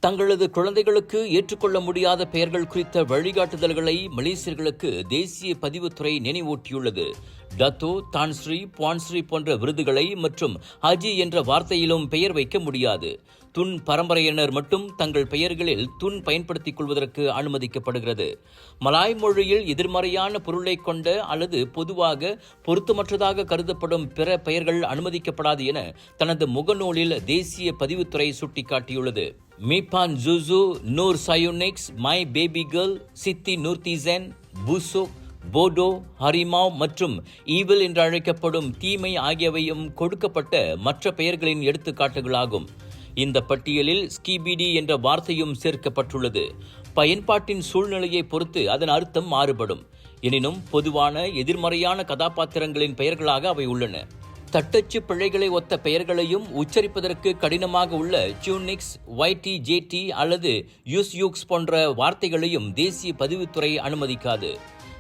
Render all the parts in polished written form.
தங்களது குழந்தைகளுக்கு ஏற்றுக்கொள்ள முடியாத பெயர்கள் குறித்த வழிகாட்டுதல்களை மலேசியர்களுக்கு தேசிய பதிவுத்துறை நினைவூட்டியுள்ளது. டத்தோ, தான்ஸ்ரீ, புவான்ஸ்ரீ போன்ற விருதுகளை மற்றும் ஹஜி என்ற வார்த்தையிலும் பெயர் வைக்க முடியாது. துன் பரம்பரையினர் மட்டும் தங்கள் பெயர்களில் துன் பயன்படுத்திக் கொள்வதற்கு அனுமதிக்கப்படுகிறது. மலாய் மொழியில் எதிர்மறையான பொருளை கொண்ட அல்லது பொதுவாக பொருத்தமற்றதாக கருதப்படும் பிற பெயர்கள் அனுமதிக்கப்படாது என தனது முகநூலில் தேசிய பதிவுத்துறை சுட்டிக்காட்டியுள்ளது. மீபான் ஜூசு, நூர் சயுனிக்ஸ், மை பேபி கேர்ள், சித்தி நூர்திசென், பூசோக், போடோ, ஹரிமாவ் மற்றும் ஈவில் என்று அழைக்கப்படும் தீமை ஆகியவையும் கொடுக்கப்பட்ட மற்ற பெயர்களின் எடுத்துக்காட்டுகளாகும். இந்த பட்டியலில் ஸ்கிபிடி என்ற வார்த்தையும் சேர்க்கப்பட்டுள்ளது. பயன்பாட்டின் சூழ்நிலையை பொறுத்து அதன் அர்த்தம் மாறுபடும். எனினும் பொதுவான எதிர்மறையான கதாபாத்திரங்களின் பெயர்களாக அவை உள்ளன. தட்டச்சு பிழைகளை ஒத்த பெயர்களையும் உச்சரிப்பதற்கு கடினமாக உள்ள டியூனிக்ஸ், ஒய்டி, ஜேடி அல்லது யூஸ்யூக்ஸ் போன்ற வார்த்தைகளையும் தேசிய பதிவுத்துறை அனுமதிக்காது.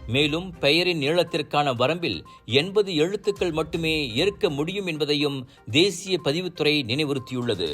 மேலும் பெயரின் நீளத்திற்கான வரம்பில் 80 எழுத்துக்கள் மட்டுமே ஏற்க முடியும் என்பதையும் தேசிய பதிவுத்துறை நினைவுறுத்தியுள்ளது.